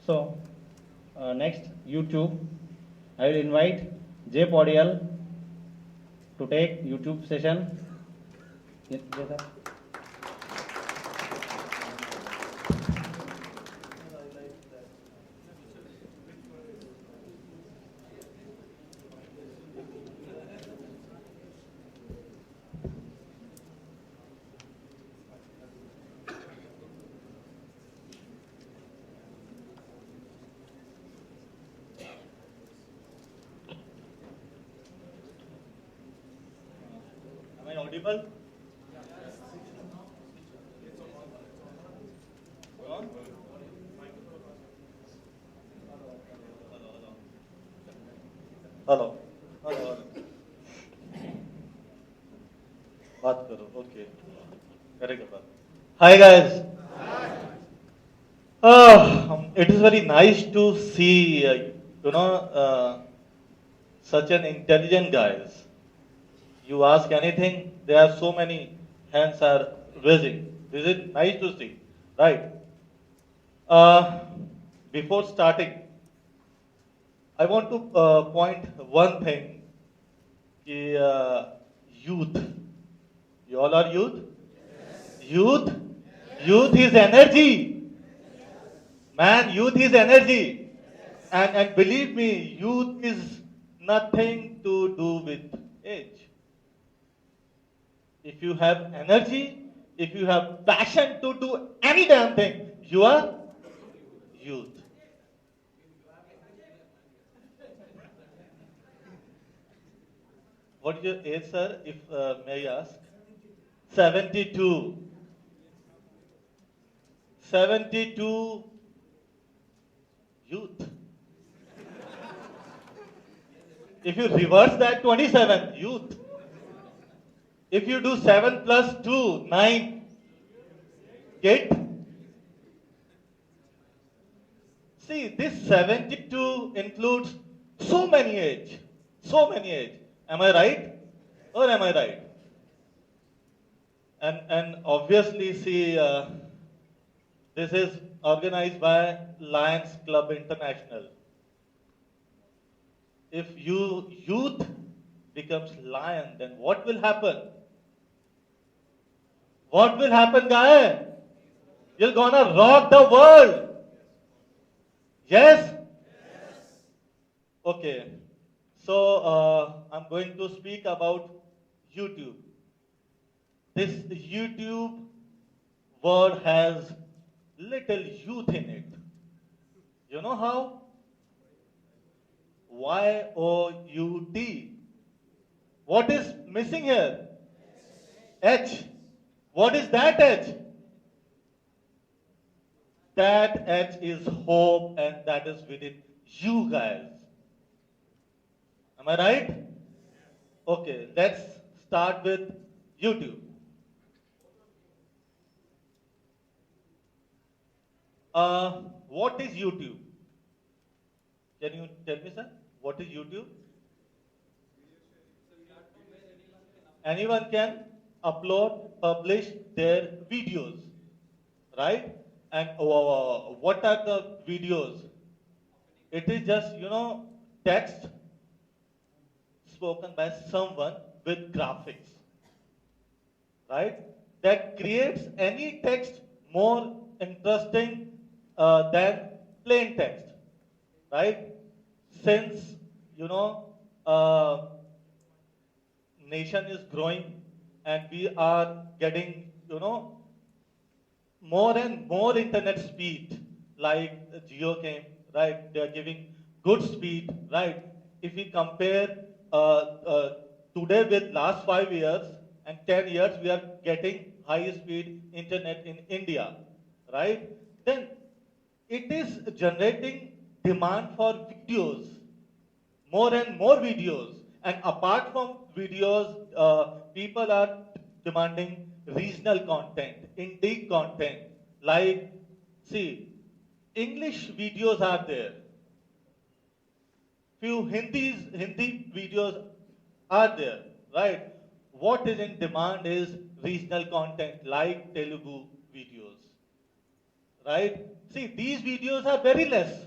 So, next, YouTube. I will invite Jay Podial to take YouTube session. Yes, sir. Am I audible? On? Hello hello hello बात करो okay करेगा बात hi guys it is very nice to see such an intelligent guys. You ask anything, there are so many hands are raising. This is nice to see, right? uh, Before starting, I want to point one thing. Youth, you all are youth. Youth, youth is energy. Man, youth is energy. And believe me, youth is nothing to do with age. If you have energy, if you have passion to do any damn thing, you are youth. What is your age, sir, if may I ask? 72. 72 youth. If you reverse that, 27 youth. If you do 7 plus 2, 9, kid. See, this 72 includes so many age. So many age. Am I right? Or am I right? And obviously, see, this is organized by Lions Club International. If youth becomes lion, then what will happen? What will happen, guy? You're gonna rock the world. Yes? Okay. So I'm going to speak about YouTube. This YouTube word has little youth in it. You know how? Y-O-U-T. What is missing here? H. What is that H? That H is hope, and that is within you guys. Am I right? Okay, let's start with YouTube. What is YouTube? Can you tell me, sir? What is YouTube? Anyone can upload, publish their videos, right? And what are the videos? It is just, text spoken by someone with graphics, right? That creates any text more interesting than plain text, right? Since, you know, uh, nation is growing and we are getting, more and more internet speed, like Geo came, right? They are giving good speed, right? If we compare today with last 5 years and 10 years, we are getting high speed internet in India, right? Then it is generating demand for videos, more and more videos. And apart from videos, people are demanding regional content, indie content. Like, see, English videos are there. Few Hindi videos are there, right? What is in demand is regional content like Telugu videos, right? See, these videos are very less.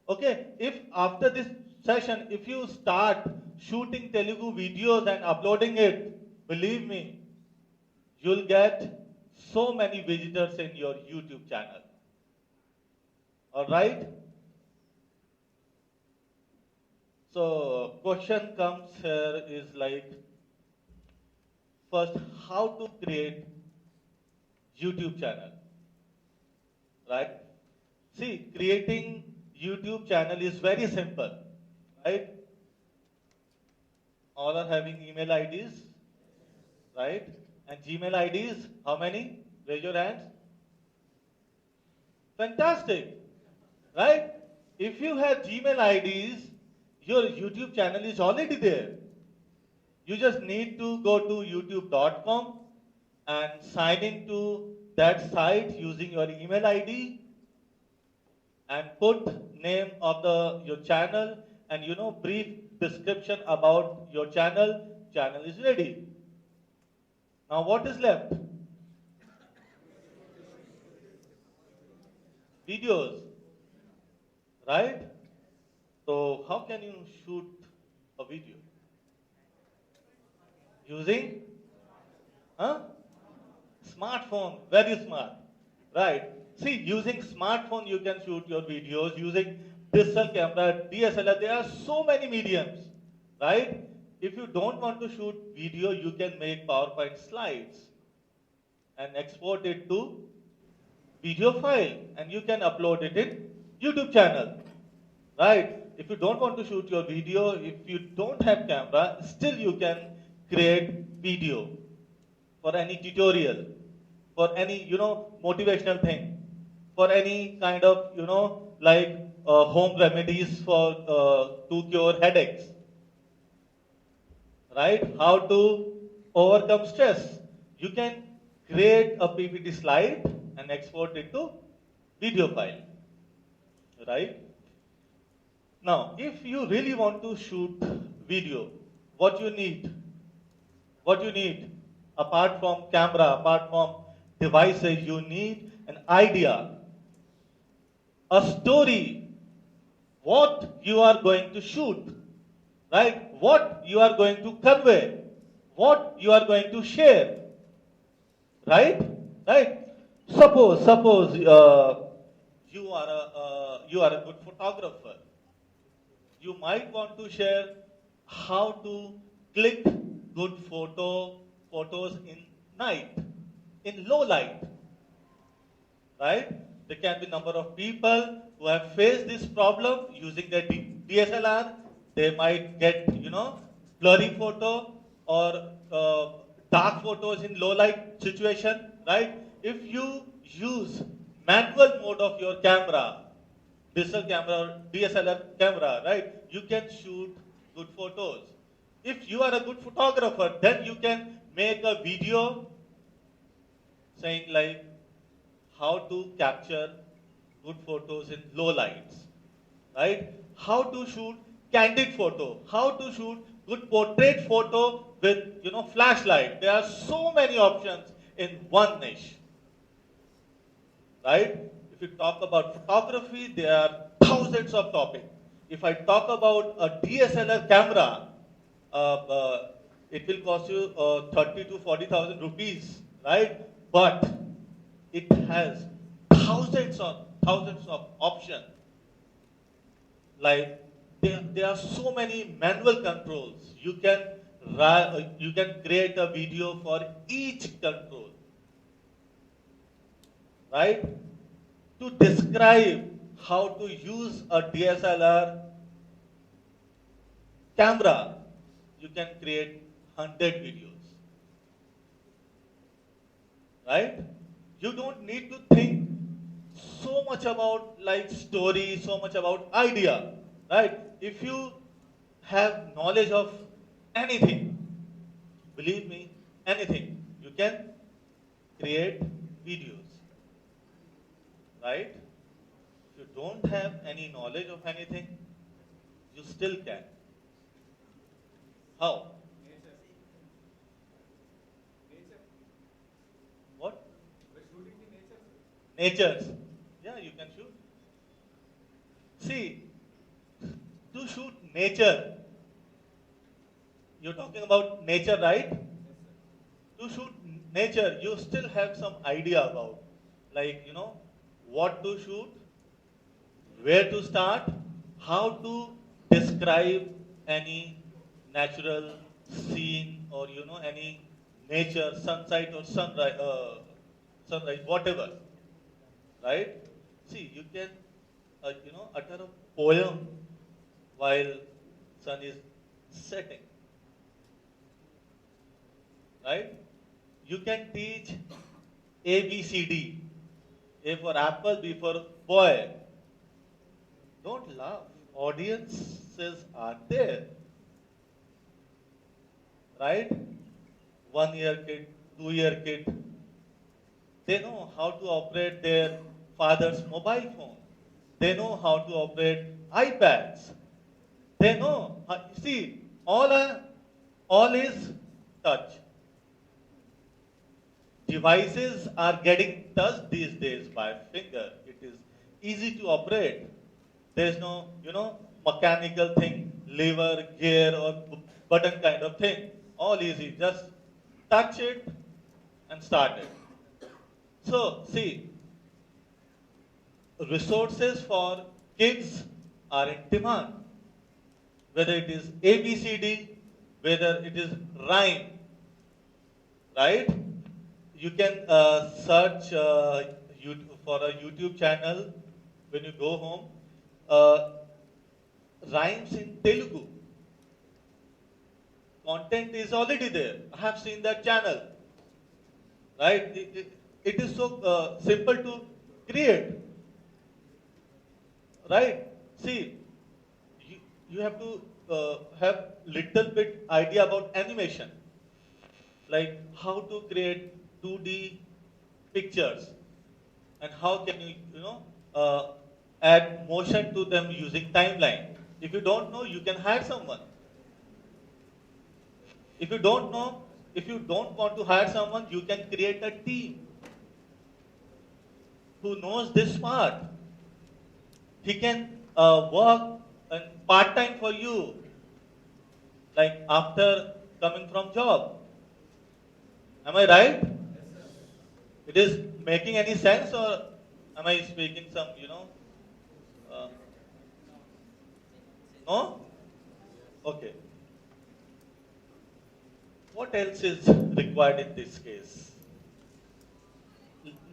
Okay, if after this session, if you start shooting Telugu videos and uploading it, believe me, you'll get so many visitors in your YouTube channel. All right? So, question comes here is like, first, how to create YouTube channel, right? See, creating YouTube channel is very simple, right? All are having email IDs, right? And Gmail IDs, how many? Raise your hands. Fantastic, right? If you have Gmail IDs, your YouTube channel is already there. You just need to go to youtube.com and sign into that site using your email ID and put name of your channel and brief description about your channel. Channel is ready. Now what is left? Videos, right? So how can you shoot a video? Using smartphone, very smart, right? See, using smartphone you can shoot your videos, using digital camera, DSLR, there are so many mediums, right? If you don't want to shoot video, you can make PowerPoint slides and export it to video file and you can upload it in YouTube channel, right? If you don't want to shoot your video, if you don't have camera, still you can create video for any tutorial, for any, motivational thing, for any kind of, like home remedies for to cure headaches, right? How to overcome stress. You can create a PPT slide and export it to video file, right? Now, if you really want to shoot video, what you need? What you need? Apart from camera, apart from devices, you need an idea, a story, what you are going to shoot, right? What you are going to convey, what you are going to share, right? Right? Suppose you are a good photographer. You might want to share how to click good photos in night, in low light, right? There can be number of people who have faced this problem using their DSLR. They might get, blurry photo or dark photos in low light situation, right? If you use manual mode of your camera, digital camera or DSLR camera, right? You can shoot good photos. If you are a good photographer, then you can make a video saying like how to capture good photos in low lights, right? How to shoot candid photo, how to shoot good portrait photo with, flashlight. There are so many options in one niche, right? If you talk about photography, there are thousands of topics. If I talk about a DSLR camera, it will cost you 30 to 40,000 rupees, right? But it has thousands of options. Like there are so many manual controls. You can create a video for each control, right? To describe how to use a DSLR camera, you can create 100 videos, right? You don't need to think so much about like story, so much about idea, right? If you have knowledge of anything, believe me, anything, you can create videos, right? If you don't have any knowledge of anything, you still can. How? What? Natures. See, to shoot nature, you're talking about nature, right? To shoot nature, you still have some idea about, like, what to shoot, where to start, how to describe any natural scene or, any nature, sunset or sunrise, whatever, right? See, you can, utter a poem while sun is setting, right? You can teach A, B, C, D. A for apple, B for boy. Don't laugh. Audiences are there, right? 1 year kid, 2 year kid. They know how to operate their father's mobile phone. They know how to operate iPads. They know. See, all is touch. Devices are getting touched these days by finger. It is easy to operate. There is no, mechanical thing, lever, gear, or button kind of thing. All easy. Just touch it and start it. So, see, resources for kids are in demand. Whether it is ABCD, whether it is rhyme, right? You can search for a YouTube channel when you go home. Rhymes in Telugu. Content is already there. I have seen that channel. Right? It is so simple to create. Right? See, you have to have little bit idea about animation. Like how to create 2D pictures and how can you, add motion to them using timeline. If you don't know, you can hire someone. If you don't know, if you don't want to hire someone, you can create a team who knows this part. He can work part-time for you, like after coming from job. Am I right? It is making any sense, or am I speaking some, no? Okay. What else is required in this case?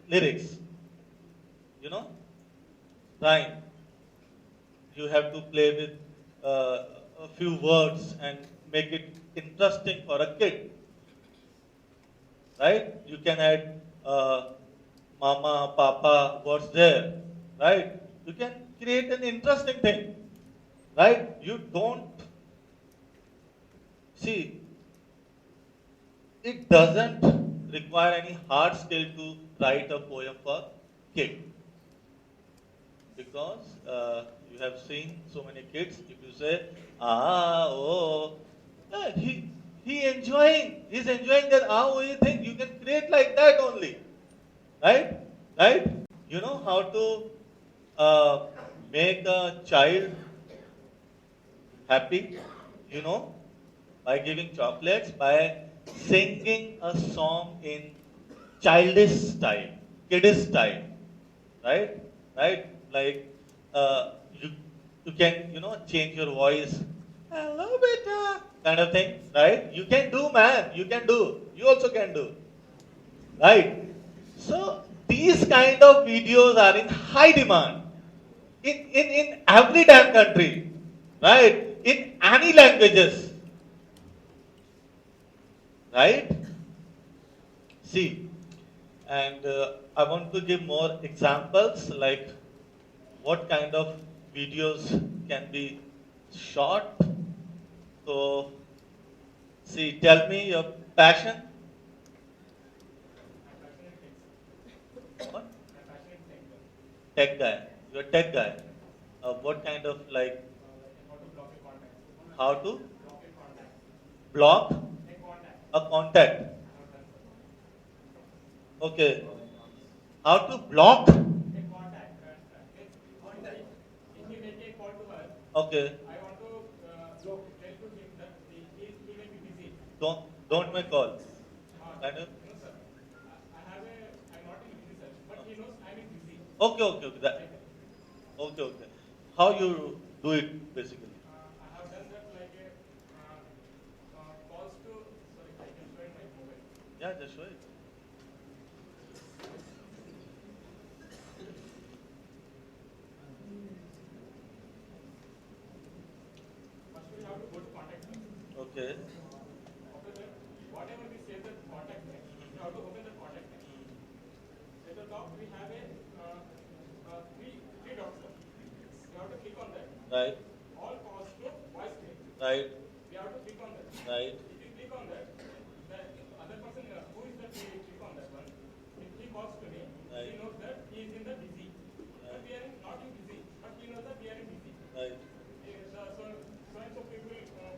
Lyrics, rhyme. You have to play with a few words and make it interesting for a kid. Right? You can add mama, papa, what's there. Right? You can create an interesting thing. Right? You don't see, it doesn't require any hard skill to write a poem for kid. Because you have seen so many kids, if you say, he's enjoying that thing, you can create like that only. Right? Right? You know how to make a child happy, by giving chocolates, by singing a song in childish style, kiddish style, right? Right? Like you can, change your voice, hello beta, kind of thing, right? You can do, man. You can do. You also can do, right? So these kind of videos are in high demand in every damn country, right? In any languages, right? See, and I want to give more examples, like what kind of videos can be shot. So, see, tell me your passion. What? Tech guy. You're a tech guy. What kind of, like, how to block a contact? Okay. How to block Okay. I want to tell to him that he may be busy. Don't make call. Kind of. No, sir. I'm not in busy, sir. But he knows I'm in busy. Okay. Okay. How you do it basically? I have done that like a calls to. Sorry, I can show in my mobile. Yeah, just show it. First, we have to go to contact us. Okay. After that, whatever we say that contact name, we have to open the contact name. At the top, we have a three dots. Sir. We have to click on that. Right. All calls to voice mail. Right. We have to click on that. Right. If you click on that, the other person who is that we click on that one. If he calls to me, Right. he knows that he is in the busy. But we are not in busy, but he knows that we are in busy. Right. So and so people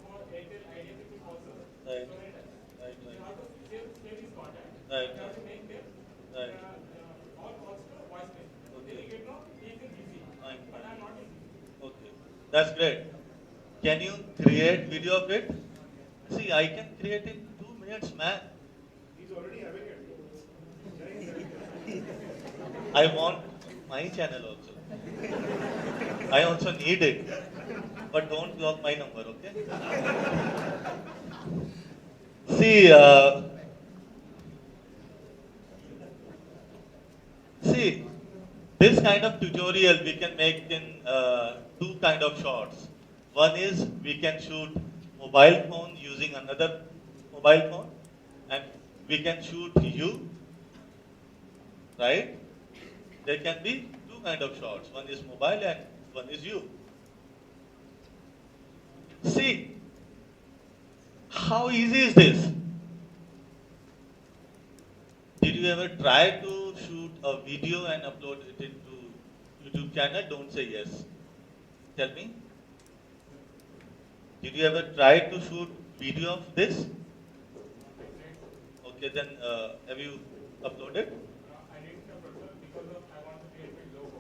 for Airtel, Idea people also. Right. So many times. Right. You have to save his contact. Right. You have to make them Right. all calls to voicemail. Okay. Then you get know he is in busy, Fine. but I am not in busy. Okay. That's great. Can you create video of it? See, I can create in 2 minutes, man. He is already having it. I want my channel also. I also need it. But don't block my number, okay? See, this kind of tutorial we can make in two kind of shots. One is we can shoot mobile phone using another mobile phone, and we can shoot you, right? There can be two kind of shots. One is mobile and one is you. See, how easy is this? Did you ever try to shoot a video and upload it into YouTube channel? Don't say yes. Tell me. Did you ever try to shoot video of this? Okay, then have you uploaded? I didn't upload, sir, because of I want to create my logo.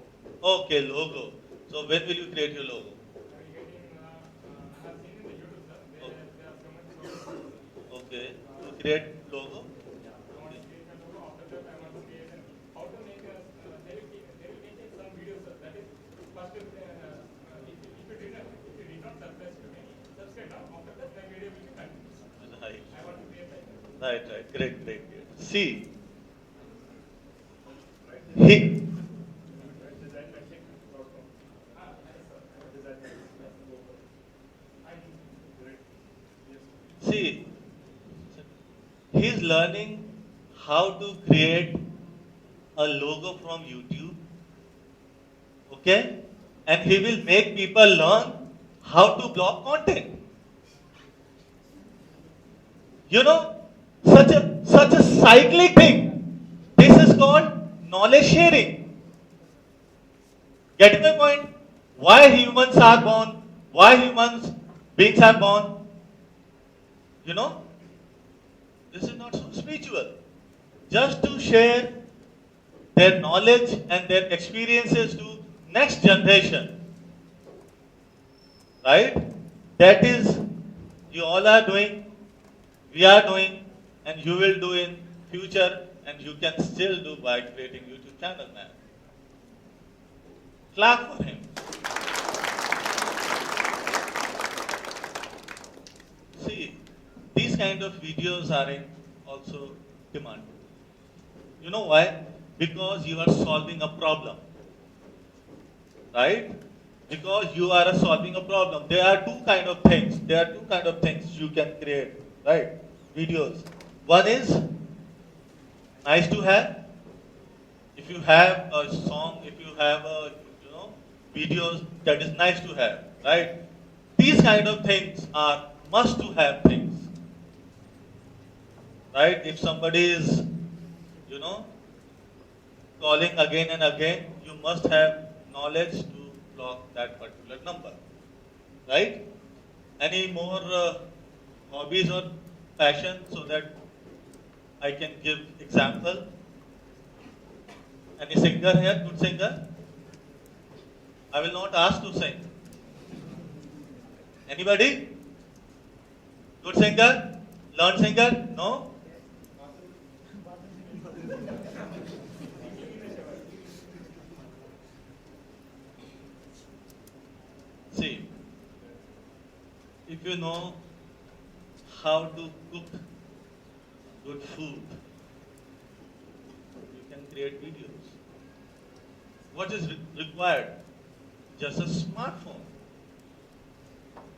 Okay, logo. So when will you create your logo? I have seen in the YouTube, sir. There are so many logos. Okay, to create logo. I want to create a logo. After that, I want to create how to make a. They will make some videos, sir. That is first. If you did not subscribe to me, subscribe now. After that, my video will be continued. Right, I want to create like that. right. Great. See, he. See, he is learning how to create a logo from YouTube, okay? And he will make people learn how to block content. You know, such a cyclic thing. This is called knowledge sharing. Getting my point? Why humans are born? Why humans beings are born? You know, this is not so spiritual. Just to share their knowledge and their experiences to next generation. Right? That is, you all are doing, we are doing, and you will do in future, and you can still do by creating YouTube channel, man. Clap for him. See, these kind of videos are in also demand. You know why? Because you are solving a problem. Right? Because you are solving a problem. There are two kind of things. You can create, right? Videos. One is nice to have. If you have a song, if you have a videos, that is nice to have, right? These kind of things are must to have things. Right? If somebody is, calling again and again, you must have knowledge to block that particular number. Right? Any more hobbies or passion so that I can give example? Any singer here? Good singer? I will not ask to sing. Anybody? Good singer? Learned singer? No? See, if you know how to cook good food, you can create videos. What is required? Just a smartphone.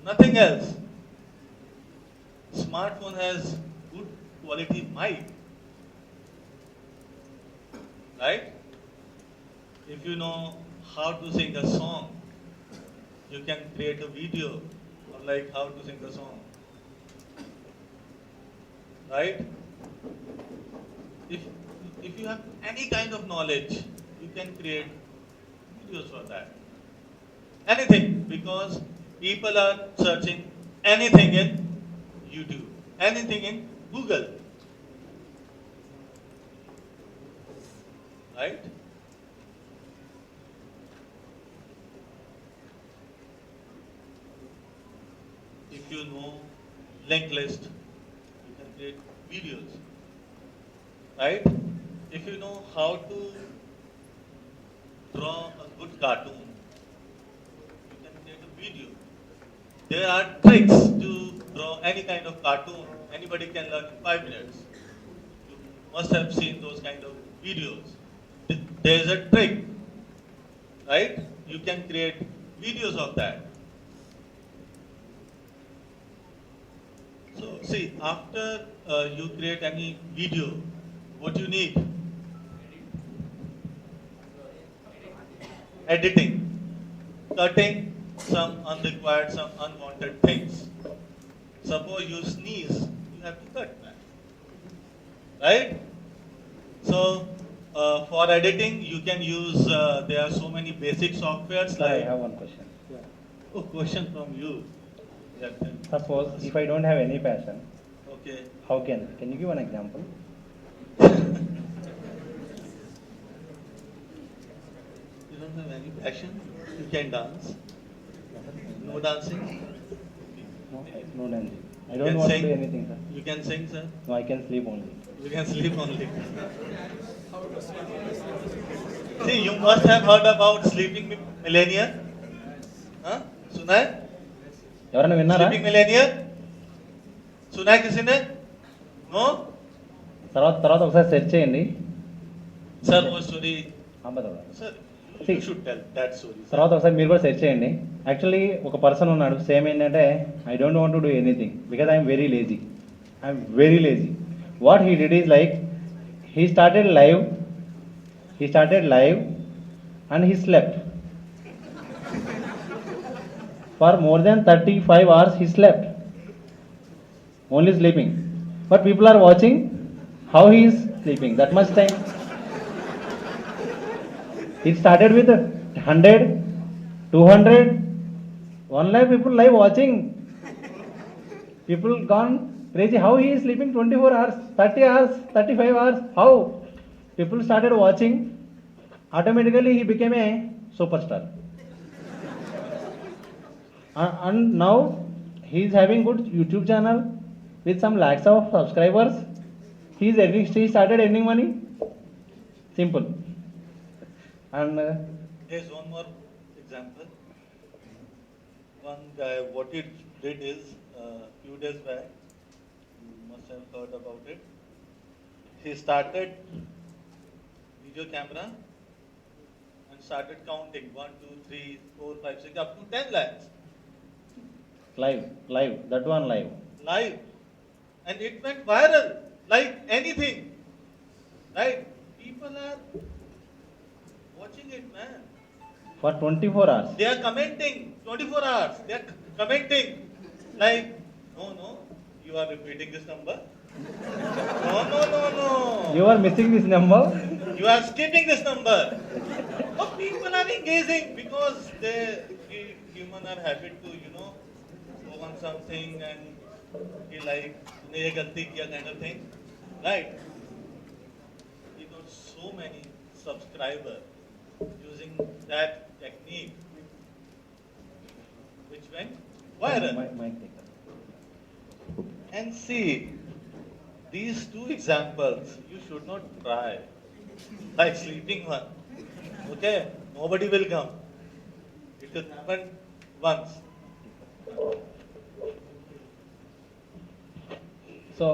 Nothing else. Smartphone has good quality mic, right? If you know how to sing a song, you can create a video of like how to sing a song, right? If if you have any kind of knowledge, you can create videos for that. Anything, because people are searching anything in YouTube, anything in Google, right? If you know linked list, you can create videos, right? If you know how to draw a good cartoon, you can create a video. There are tricks to draw any kind of cartoon. Anybody can learn in 5 minutes. You must have seen those kind of videos. There is a trick, right? You can create videos of that. So see, after you create any video, what you need? Editing, cutting some unrequired, some unwanted things. Suppose you sneeze, you have to cut that, right? So for editing, you can use, there are so many basic softwares Sir, I like, have one question. oh, question from you. Yeah, Suppose if I don't have any passion, okay. how can you give an example? You don't have any passion, you can dance. No dancing? No dancing. I You don't can want sing? to do anything, sir. You can sing, sir? No, I can sleep only. You can sleep only. See, you must have heard about sleeping millennial. Huh? सुना है? ఎవరైనా విన్నారా? Sleeping millennial? सुना है किसी ने? No? తర్వాత ఒకసారి సెర్చ్ చేయండి. Sir, वो story. Sir, See. you should tell that story. sir. తర్వాత ఒకసారి మీరు కూడా సెర్చ్ చేయండి. యాక్చువల్లీ ఒక పర్సన్ ఉన్నాడు, సేమ్ ఏంటంటే I don't want to do anything because I'm very lazy. I'm very lazy. What he did is like he started live and he slept for more than 35 hours. He slept, only sleeping, but people are watching how he is sleeping that much time. He started with 100, 200, 1 lakh people live watching. People gone crazy how he is sleeping 24 hours, 30 hours, 35 hours. How? People started watching. Automatically he became a superstar. And now he is having good YouTube channel with some lakhs of subscribers. He started earning money. Simple. And There's one more example. One guy, what he did is, few days back, you must have heard about it. He started video camera and started counting 1, 2, 3, 4, 5, 6, up to 10 lakhs live, that one live. live, and it went viral like anything, right? People are watching it, man. For 24 hours. They are commenting 24 hours. They are commenting like, no, you are repeating this number. No. You are missing this number. You are skipping this number. But people are engaging because human are happy to, go on something and be like, "तूने ये गलती किया," kind of thing, right? He got so many subscribers using that technique, which went viral. Mic take that. And see, these two examples you should not try. Like sleeping one. Okay? Nobody will come. It will happen once. So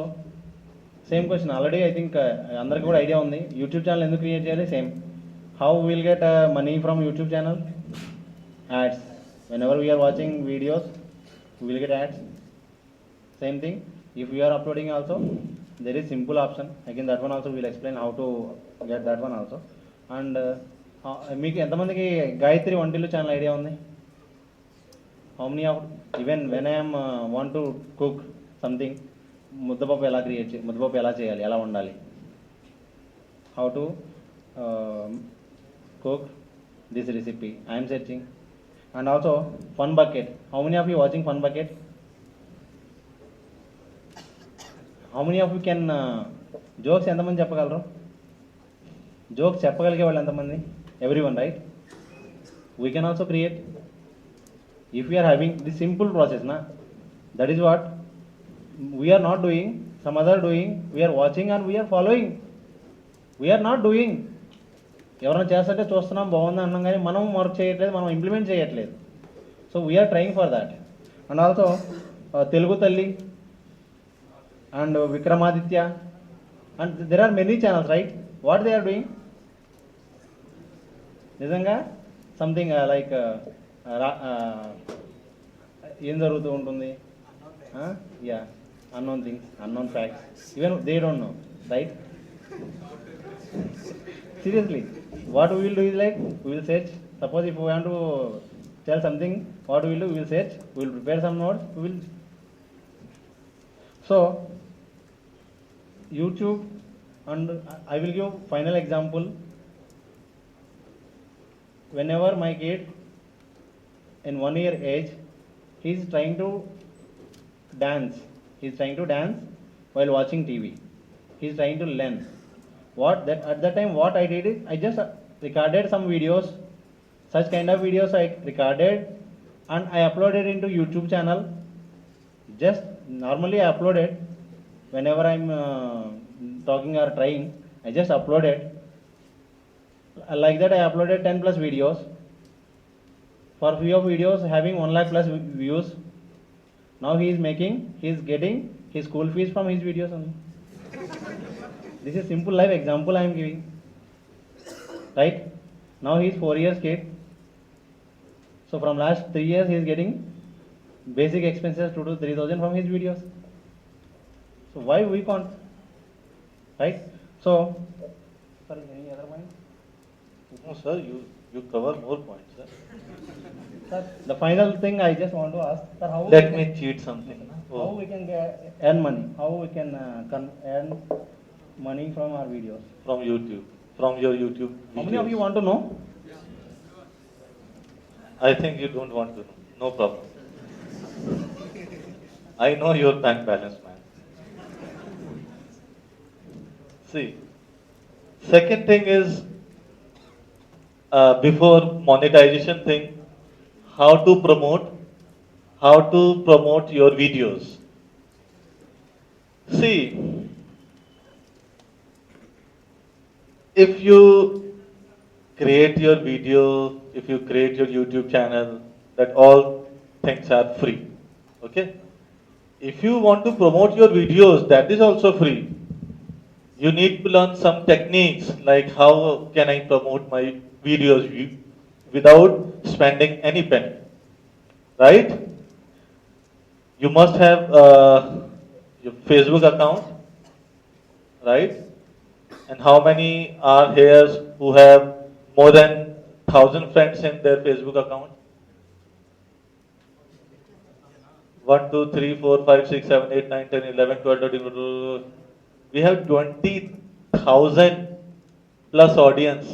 same question already I think అందరికి కూడా idea ఉంది. YouTube channel ఎందుకు create చేయాలి? Same. How will get money from YouTube channel? Ads. Whenever we are watching videos will get ads. Same thing if you are uploading also there is simple option. Again that one also we'll explain how to get that one also. And మీకు ఎంతమందికి Gayatri Vantillu channel idea ఉంది? How many of even when I'm want to cook something, ముద్దపప్పు ఎలా ముద్దపప్పు ఎలా చేయాలి, ఎలా వండాలి, how to cook this recipe I'm searching. And also Fun Bucket. How many of you watching Fun Bucket? How many of you can jokes ఎంతమంది చెప్పగలరు? Jokes చెప్పగలిగే వాళ్ళు ఎంతమంది? Everyone, right? We can also create if you are having the simple process నా. That is what we are not doing, some other doing, we are watching and we are following. We are not doing. ఎవరైనా చేస్తుంటే చూస్తున్నాం, బాగుంది అన్నాం, కానీ మనం work చేయట్లేదు, మనం ఇంప్లిమెంట్ చేయట్లేదు. So we are trying for that. And also Telugu Talli and Vikramaditya, and there are many channels, right? What they are doing? నిజంగా సంథింగ్ లైక్ ఏం జరుగుతూ ఉంటుంది? Yeah, unknown things, unknown facts, even they don't know, right? Seriously, what we will do is like we will search. Suppose if we want to tell something, what we will do? We will search. We will prepare some notes. We will. So YouTube, and I will give final example. Whenever my kid in 1 year age, he is trying to dance. He is trying to dance while watching TV. He is trying to learn. At that time what I did is I just recorded some videos. Such kind of videos I recorded and I uploaded into YouTube channel. Just normally I uploaded whenever I'm talking or trying, I just uploaded. Like that I uploaded 10 plus videos. For few of videos having 1 lakh plus views. Now he is getting his school fees from his videos only. This is simple life example I am giving, right? Now he is 4 years kid. So from last 3 years he is getting basic expenses 2 to 3,000 from his videos. So why we can't, right? So, sorry, any other point? No, sir, you cover more points, sir. Sir, the final thing I just want to ask, sir, how Let me cheat something. how we can earn money? How we can earn money from our videos? From YouTube, from your YouTube videos. How many of you want to know? I think you don't want to know. No problem. I know your bank balance, man. See, second thing is before monetization thing, how to promote your videos. See, if you create your video, if you create your YouTube channel, that all things are free. Okay? If you want to promote your videos, that is also free. You need to learn some techniques like how can I promote my videos without spending any penny. Right? You must have your Facebook account, right? And how many are here who have more than 1,000 friends in their Facebook account? 1, 2, 3, 4, 5, 6, 7, 8, 9, 10, 11, 12, 13. We have 20,000 plus audience.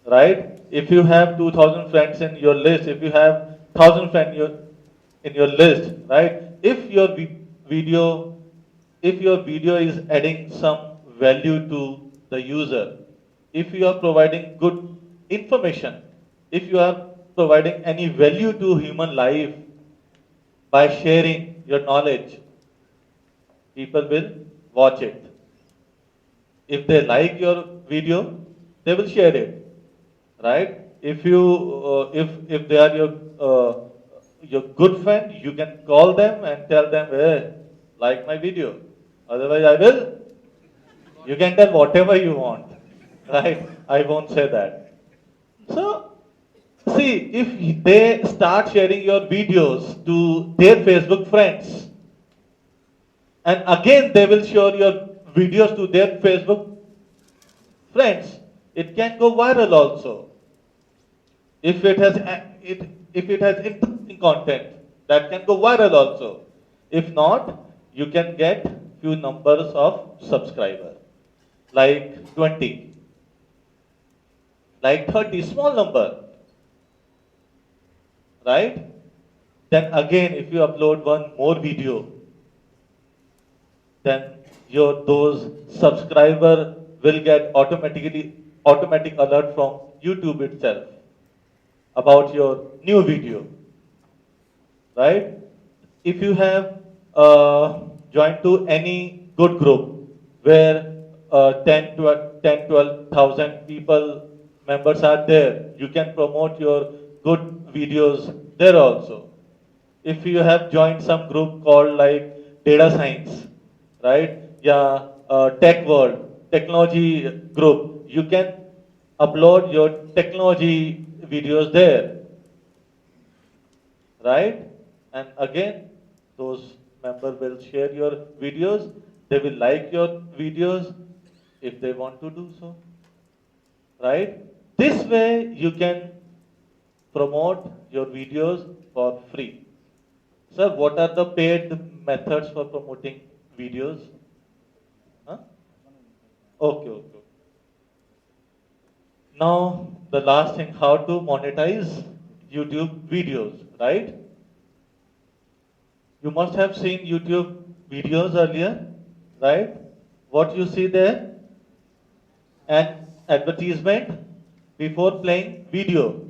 Right? If you have 2,000 friends in your list, if you have 1,000 friends in your list, right? If your video is adding some value to the user, if you are providing good information, if you are providing any value to human life by sharing your knowledge, people will watch it. If they like your video, they will share it, right? If they are your good friend, you can call them and tell them, hey, like my video. Otherwise, I will. You can tell whatever you want, right? I won't say that. So, see, if they start sharing your videos to their Facebook friends, and again they will share your videos to their Facebook friends, it can go viral also. If it has if it has interesting content, that can go viral also. If not, you can get few numbers of subscribers, like 20, like 30, small number, right? Then again, if you upload one more video, then your those subscriber will get automatic alert from YouTube itself about your new video, right? If you have joined to any good group where 12,000 people members are there, you can promote your good videos there also. If you have joined some group called like data science, right? Yeah, tech world, technology group, you can upload your technology videos there, right? And again, those members will share your videos. They will like your videos if they want to do so, right? This way you can promote your videos for free. Sir, what are the paid methods for promoting videos? Huh? Okay, okay. Now, the last thing, how to monetize YouTube videos, right? You must have seen YouTube videos earlier, right? What you see there? An advertisement before playing video,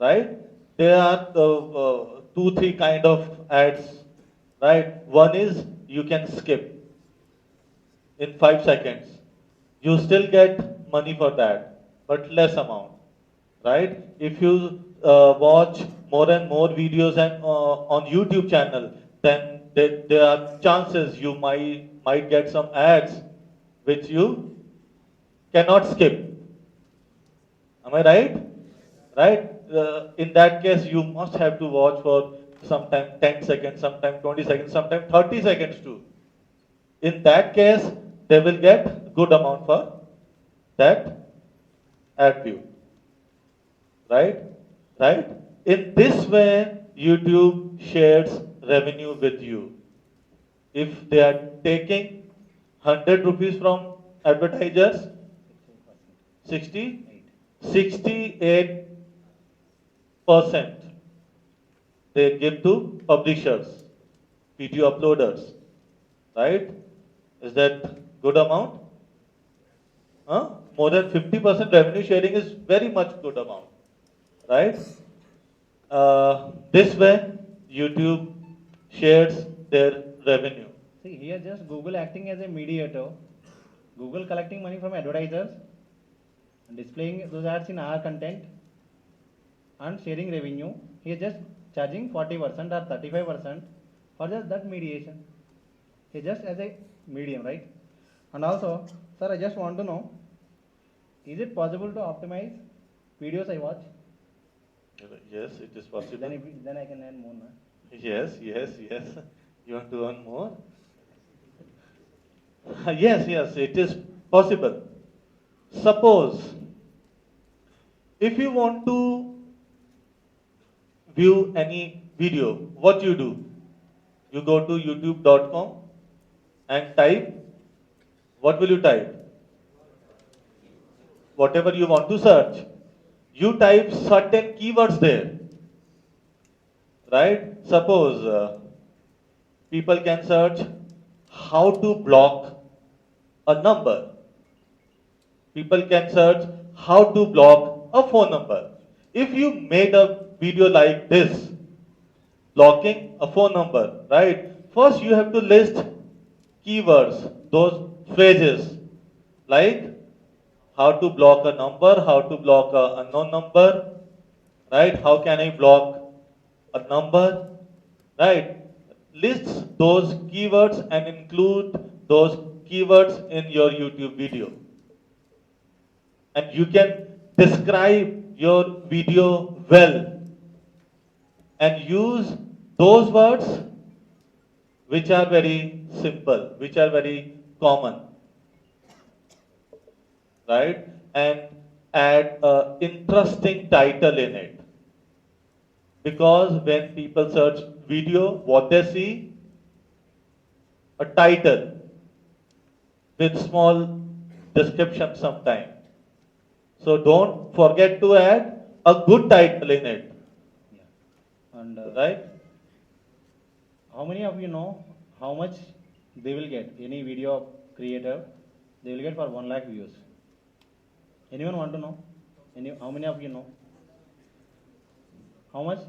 right? There are two, three kind of ads, right? One is you can skip in 5 seconds. You still get money for that, but less amount, right? If you watch more and more videos and on YouTube channel, then there are chances you might get some ads which you cannot skip. Am I right? Right? In that case, you must have to watch for sometime 10 seconds, sometime 20 seconds, sometime 30 seconds too. In that case, they will get good amount for that ad view. Right? Right? In this way, YouTube shares revenue with you. If they are taking 100 rupees from advertisers, 68% they give to publishers, video uploaders, right? Is that good amount? Huh? More than 50% revenue sharing is very much good amount, right? This way, YouTube shares their revenue. See, here just Google acting as a mediator. Google collecting money from advertisers and displaying those ads in our content and sharing revenue. He is just charging 40% or 35% for just that mediation. He just as a medium, right? And also, sir, I just want to know, is it possible to optimize videos I watch? Yes, it is possible. Then I can earn more, na? Yes, yes, yes. You want to earn more? Yes, yes, it is possible. Suppose if you want to view any video, what you do? You go to youtube.com and type, what will you type? Whatever you want to search. You type certain keywords there, right? Suppose people can search how to block a number. People can search how to block a phone number. If you made a video like this, blocking a phone number, right? First you have to list keywords, those phrases, like how to block a number, how to block a unknown number, right? How can I block a number, right? Lists those keywords and include those keywords in your YouTube video. And you can describe your video well and use those words which are very simple, which are very common, right? And add a interesting title in it. Because when people search video, what they see? A title with small description sometime. So don't forget to add a good title in it, Yeah. And right? how many of you know how much they will get? Any video creator, they will get for 1 lakh views. Anyone want to know? How many of you know? How much?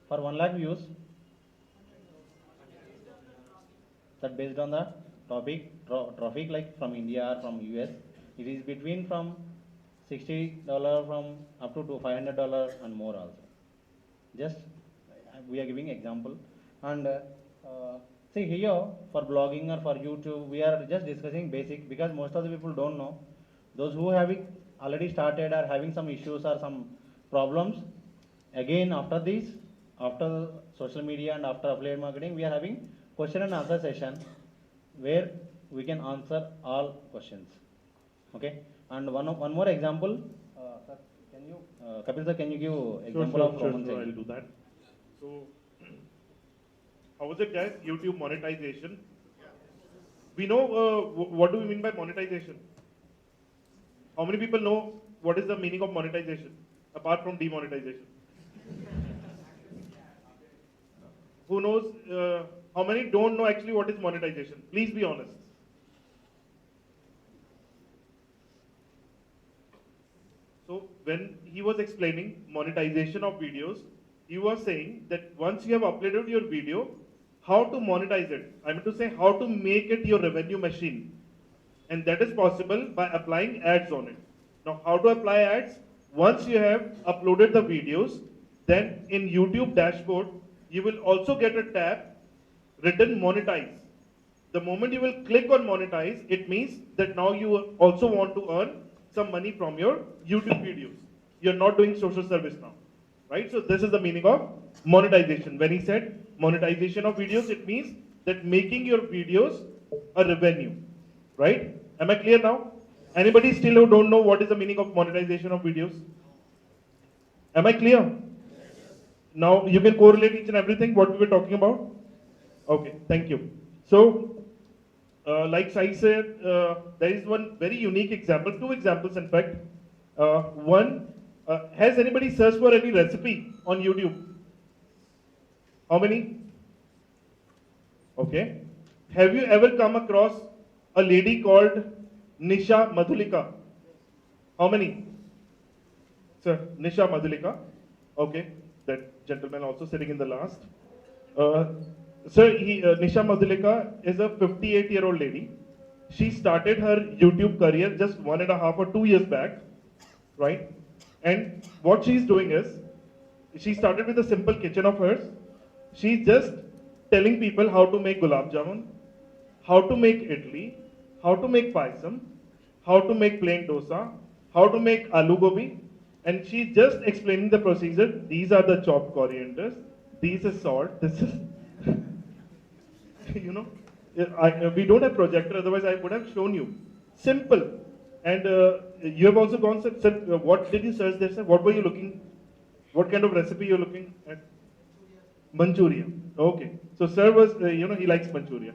For 1 lakh views? That based on the traffic like from India or from US, it is between from $60 from up to $500 and more also. Just we are giving example. And see here for blogging or for YouTube, we are just discussing basic because most of the people don't know. Those who have it already started are having some issues or some problems. Again, after this, after social media and after affiliate marketing, we are having question and answer session where we can answer all questions. Okay. And one more example. Sir, can you, Kapil sir, can you give example of common Sure, sense? I'll do that. So, how was it, guys? YouTube monetization. We know what do we mean by monetization? How many people know what is the meaning of monetization apart from demonetization? Who knows? How many don't know actually what is monetization? Please be honest. So when he was explaining monetization of videos, he was saying that once you have uploaded your video, how to monetize it. I mean to say how to make it your revenue machine. And that is possible by applying ads on it. Now how to apply ads? Once you have uploaded the videos, then in YouTube dashboard, you will also get a tab written monetize. The moment you will click on monetize, it means that now you also want to earn some money from your YouTube videos. You're not doing social service now, right? So this is the meaning of monetization. When he said monetization of videos, it means that making your videos a revenue, right? Am I clear now? Anybody still who don't know what is the meaning of monetization of videos? Am I clear? Now you can correlate each and everything what we were talking about. Okay, thank you. So, like Sai said, there is one very unique example, two examples in fact. One, has anybody searched for any recipe on YouTube? How many? Okay. Have you ever come across a lady called Nisha Madhulika? How many? Sir, Nisha Madhulika. Okay, that gentleman also sitting in the last. Sir, Nisha Madhulika is a 58-year-old lady. She started her YouTube career just 1.5 or 2 years back, right? And what she's doing is, she started with a simple kitchen of hers. She's just telling people how to make gulab jamun, how to make idli, how to make paisam, how to make plain dosa, how to make aloo gobi, and she's just explaining the procedure. These are the chopped corianders, these is salt, this is, you know, we don't have projector, otherwise I would have shown you. Simple. And you have also gone, sir, what did you search there, sir? What were you looking, what kind of recipe you're looking at? Manchuria. Okay. So sir was, you know, he likes Manchuria.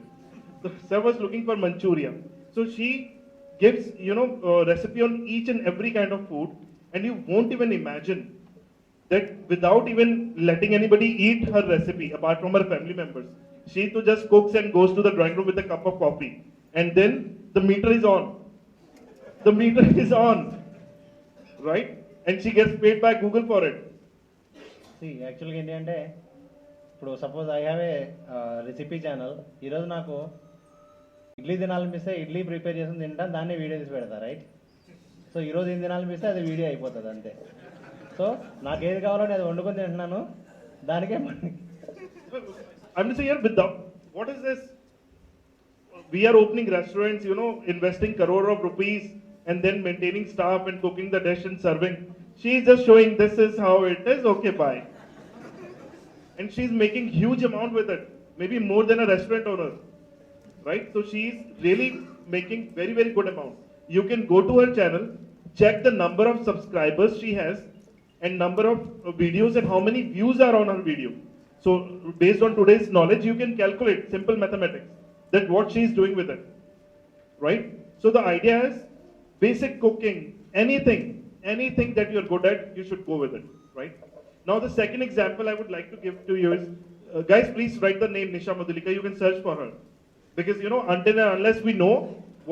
So sir was looking for Manchuria. So she gives, you know, recipe on each and every kind of food, and you won't even imagine that without even letting anybody eat her recipe, apart from her family members, she too just cooks and goes to the drawing room with a cup of coffee. And then the meter is on. The meter is on. Right? And she gets paid by Google for it. See యాక్చువల్గా ఏంటి అంటే ఇప్పుడు suppose I have a recipe channel. ఈరోజు నాకు ఇడ్లీ తినాలనిపిస్తే idli prepare చేసి తింటా, దాన్ని వీడియో తీసి పెడతా, రైట్? సో ఈరోజు ఏం తినాలనిపిస్తే అది వీడియో అయిపోతుంది అంతే. సో నాకు ఏది కావాలో అది వండుకొని తింటున్నాను, దానికే money. I'm just here with the, what is this? We are opening restaurants, you know, investing crore of rupees and then maintaining staff and cooking the dish and serving. She's just showing this is how it is, okay, bye. And she's making huge amount with it, maybe more than a restaurant owner, right? So she's really making very, very good amount. You can go to her channel, check the number of subscribers she has and number of videos and how many views are on her video. So based on today's knowledge, you can calculate simple mathematics that what she is doing with it, right? So the idea is basic cooking, anything that you're good at, you should go with it, right? Now the second example I would like to give to you is, guys, please write the name Nisha Madhulika. You can search for her because you know until and unless we know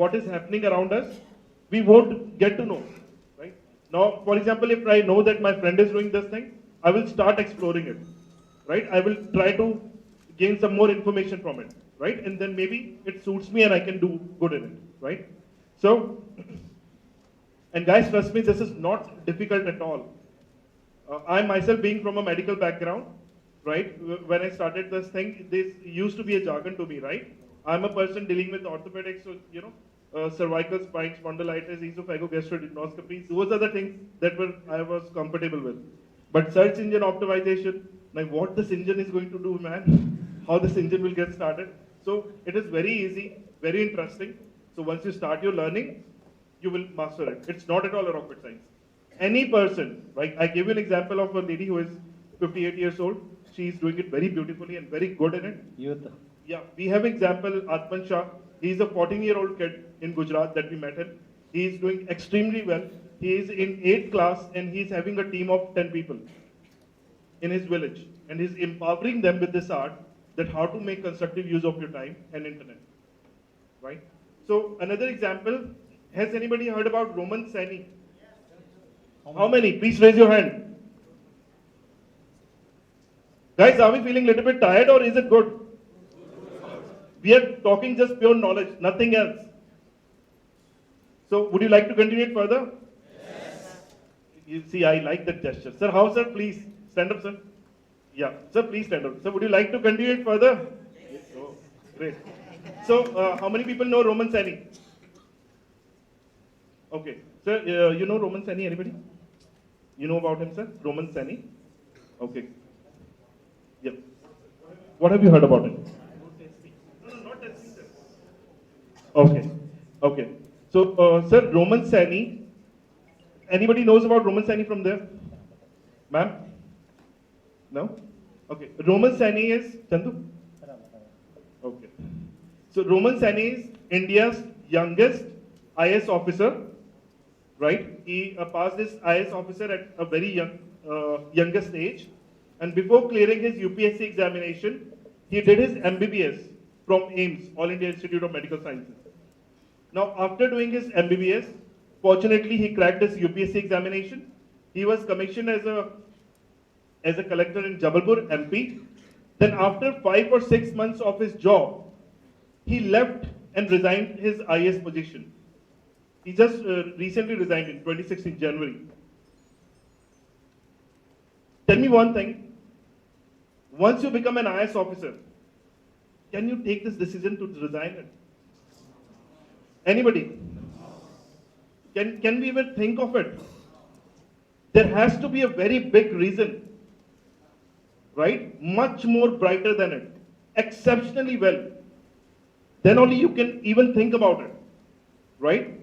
what is happening around us, we won't get to know, right? Now, for example, if I know that my friend is doing this thing, I will start exploring it, right? I will try to gain some more information from it, right? And then maybe it suits me and I can do good in it, right? So, and guys, trust me, this is not difficult at all. I myself being from a medical background, right? When I started this thing, this used to be a jargon to me, right? I'm a person dealing with orthopedics, so, you know, cervical spine spondylitis, esophagogastroduodenoscopy. Those are the things that I was comfortable with. But search engine optimization, like what this engine is going to do, man, how this engine will get started. So it is very easy, very interesting. So once you start your learning, you will master it. It's not at all a rocket science. Any person, like I gave you an example of a lady who is 58 years old. She is doing it very beautifully and very good in it. Youth. Yeah, we have example Atman Shah. He's a 14-year-old kid in Gujarat that we met him. He is doing extremely well. He is in 8th class and he's having a team of 10 people in his village. And he's empowering them with this art that how to make constructive use of your time and internet, right? So another example, has anybody heard about Roman Saini? How many? Please raise your hand. Guys, are we feeling a little bit tired or is it good? We are talking just pure knowledge, nothing else. So would you like to continue it further? Yes. You see, I like that gesture. Sir, how, sir? Please stand up, sir. Yeah, sir, please stand up. Sir, would you like to continue it further? Yes. Oh, great. So, how many people know Roman Saini? Okay. Sir, you know Roman Saini, anybody? You know about him, sir? Roman Saini? Okay. Yep. What have you heard about him? No, not testing, sir. Okay. Okay. So, sir, Roman Saini, anybody knows about Roman Saini from there? Ma'am? No? Okay. Roman Saini is, Chandu? Okay. So, Roman Saini is India's youngest IS officer, right? He passed his IS officer at a very youngest age. And before clearing his UPSC examination, he did his MBBS from AIIMS, All India Institute of Medical Sciences. Now, after doing his MBBS, fortunately, he cracked his UPSC examination. He was commissioned as a collector in Jabalpur, MP. Then after 5 or 6 months of his job, he left and resigned his IS position. He just recently resigned in 2016 January. Tell me one thing. Once you become an IS officer, can you take this decision to resign it? Anybody? Can we even think of it? There has to be a very big reason, right? Much more brighter than it, exceptionally well. Then only you can even think about it, right?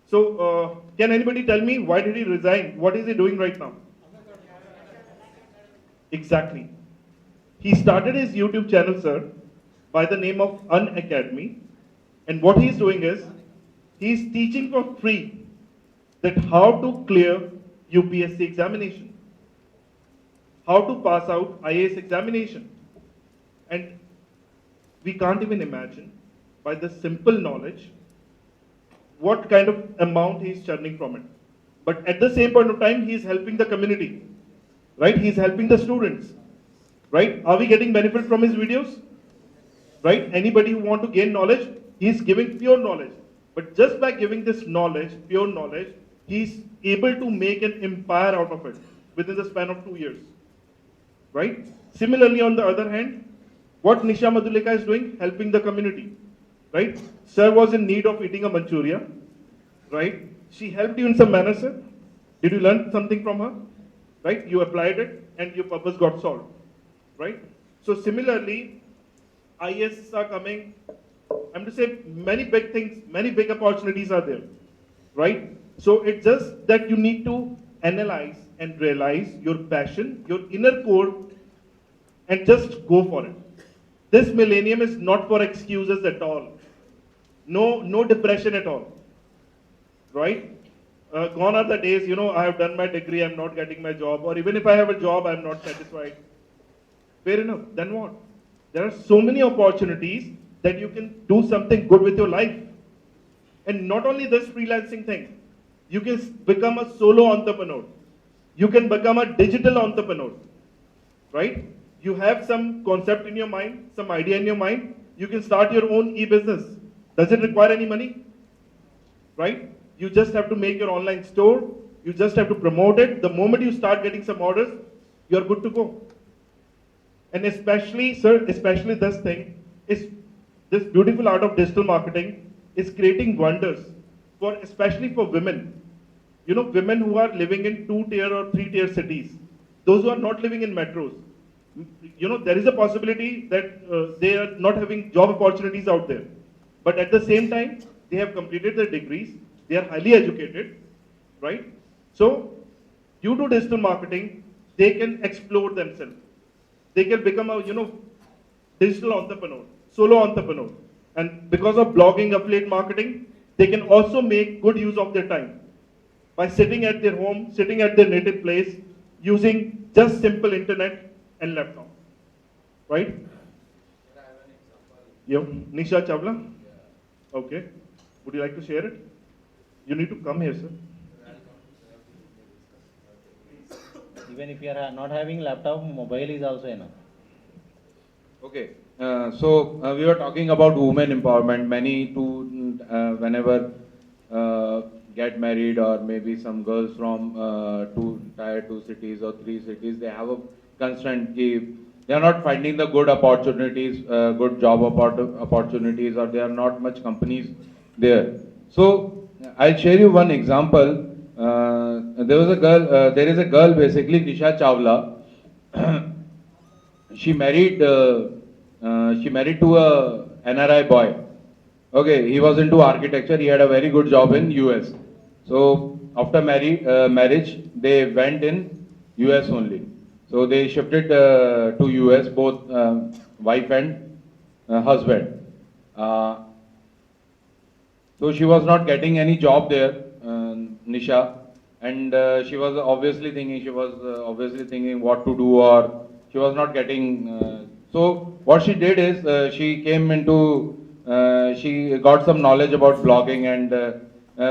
So, can anybody tell me why did he resign? What is he doing right now? Exactly. He started his YouTube channel, sir, by the name of Unacademy. And what he's doing is, he's teaching for free that how to clear UPSC examination, how to pass out IAS examination. And we can't even imagine, by the simple knowledge, what kind of amount he's churning from it. But at the same point of time, he's helping the community. right? He's helping the students, right? Are we getting benefit from his videos? Right? Anybody who want to gain knowledge, he's giving pure knowledge. But just by giving this knowledge, pure knowledge, he's able to make an empire out of it within the span of 2 years. Right? Similarly, on the other hand, what Nisha Madhulika is doing, helping the community. Right? Sir was in need of eating a Manchuria. Right? She helped you in some manner, sir. Did you learn something from her? Right? You applied it and your purpose got solved. Right? So similarly, IAS are coming. I'm to say many big things, many big opportunities are there, right? So it's just that you need to analyze and realize your passion, your inner core, and just go for it. This millennium is not for excuses at all. No depression at all, right? Gone are the days, I have done my degree, I'm not getting my job, or even if I have a job, I'm not satisfied. Fair enough, then what? There are so many opportunities that you can do something good with your life. And not only this freelancing thing, you can become a solo entrepreneur. You can become a digital entrepreneur, right? You have some concept in your mind, some idea in your mind, you can start your own e-business. Does it require any money? Right? You just have to make your online store, you just have to promote it. The moment you start getting some orders, you're good to go. And especially, sir, especially this thing is this beautiful art of digital marketing is creating wonders for, especially for women. Women who are living in 2-tier or 3-tier cities, those who are not living in metros. There is a possibility that they are not having job opportunities out there. But at the same time, they have completed their degrees, they are highly educated, right? So, due to digital marketing, they can explore themselves. They can become a, digital entrepreneur, solo entrepreneur. And because of blogging, affiliate marketing, they can also make good use of their time by sitting at their home, sitting at their native place, using just simple internet and laptop, right? Yeah, Nisha Chawla? Okay. Would you like to share it? You need to come here, sir. Even if you are not having laptop, mobile is also enough. Okay, we were talking about women empowerment. Many whenever get married, or maybe some girls from tier 2 cities or 3 cities, they have a constraint. They are not finding the good opportunities, good job opportunities, or there are not much companies there. So I'll share you one example. There is a girl basically, Nisha Chawla. She married to a NRI boy. Okay, he was into architecture. He had a very good job in US. So after marriage, they went in US only. So they shifted to US, both wife and husband. So she was not getting any job there, Nisha, and she was obviously thinking what to do, or she was not getting. So what she did is she got some knowledge about blogging, and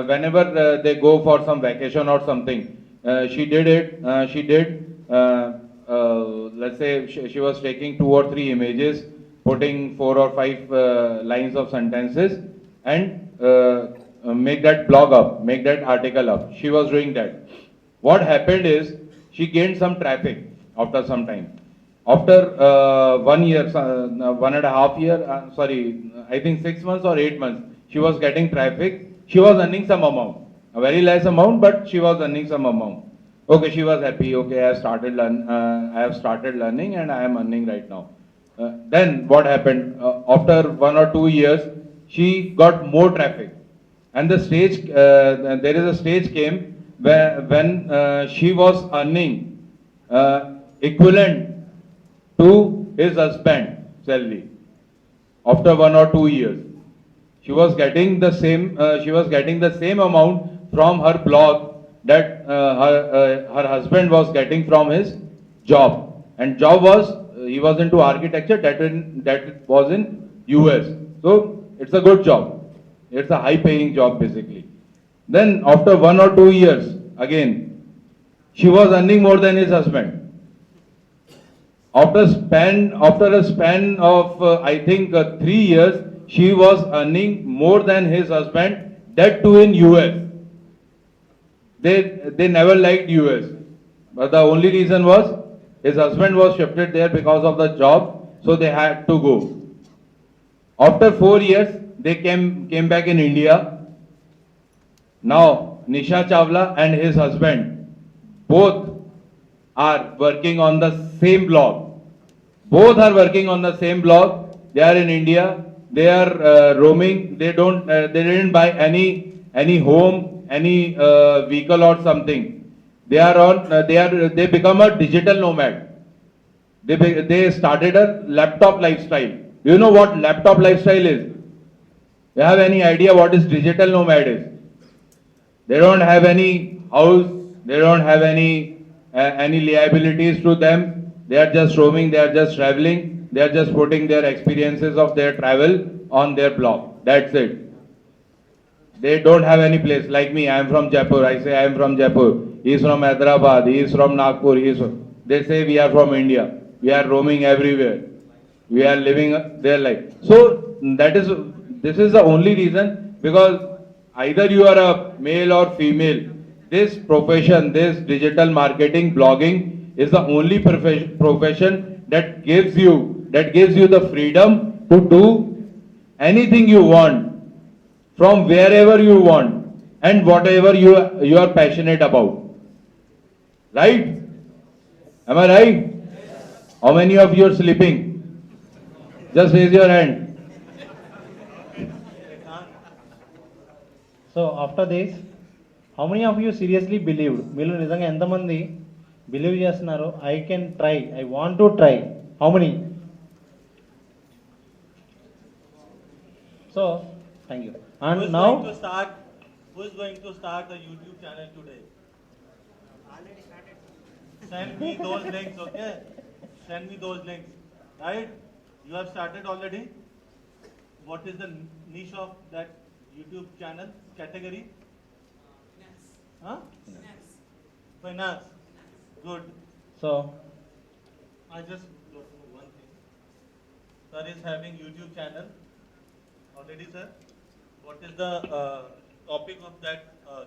whenever they go for some vacation or something, she did. Let's say she was taking 2 or 3 images, putting 4 or 5 lines of sentences, and make that blog up, make that article up. She was doing that. What happened is she gained some traffic after some time. After 1 year, 1.5 year, I think 6 months or 8 months, she was getting traffic. She was earning some amount, a very less amount, but she was earning some amount. Okay, she was happy. Okay, I have started learning, and I am earning right now. Then what happened? After 1 or 2 years, she got more traffic, and there is a stage came when she was earning equivalent to his husband salary. After 1 or 2 years, she was getting the same amount from her blog that her husband was getting from his job, and job was he was into architecture, that was in US. So it's a good job, it's a high paying job basically. Then after 1 or 2 years, again she was earning more than his husband. after a span of I think 3 years, she was earning more than his husband, that too in US. They never liked US, but the only reason was his husband was shifted there because of the job, so they had to go. After 4 years, they came back in India. Now Nisha Chawla and his husband both are working on the same blog. Both are working on the same blog. They are in India. They are roaming. They didn't buy any home, any vehicle or something. They become a digital nomad. They started a laptop lifestyle. Do you know what laptop lifestyle is? You have any idea what is digital nomad is? They don't have any house. They don't have any liabilities to them. They are just roaming. They are just traveling. They are just putting their experiences of their travel on their blog. That's it. They don't have any place. Like me, I am from Jaipur. I say I am from Jaipur. He is from Hyderabad. He is from Nagpur. They say we are from India. We are roaming everywhere. We are living their life. So this is the only reason, because either you are a male or female, this profession, this digital marketing, blogging is the only profession that gives you the freedom to do anything you want from wherever you want and whatever you are passionate about. Right? Am I right? How many of you are sleeping? Just raise your hand. So after this, how many of you seriously believed? మీరు నిజంగా ఎంతమంది believe చేస్తున్నారు? I can try, I want to try. How many? So thank you. And now Who is going to start the YouTube channel today? Send me those links, okay? Send me those links. Right? You have started already? What is the niche of that YouTube channel category? Huh? Finance. Good. So I just don't know one thing. Sir is having YouTube channel already, sir. What is the topic of that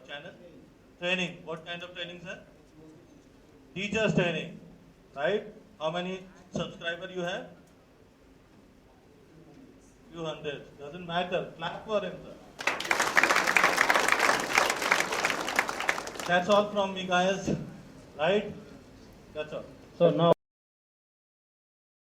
channel? Training. What kind of training, sir? Teachers training. Right? How many subscribers you have? Few hundred. Doesn't matter. Clap for him, sir. That's all from me, guys. Right? That's all. So now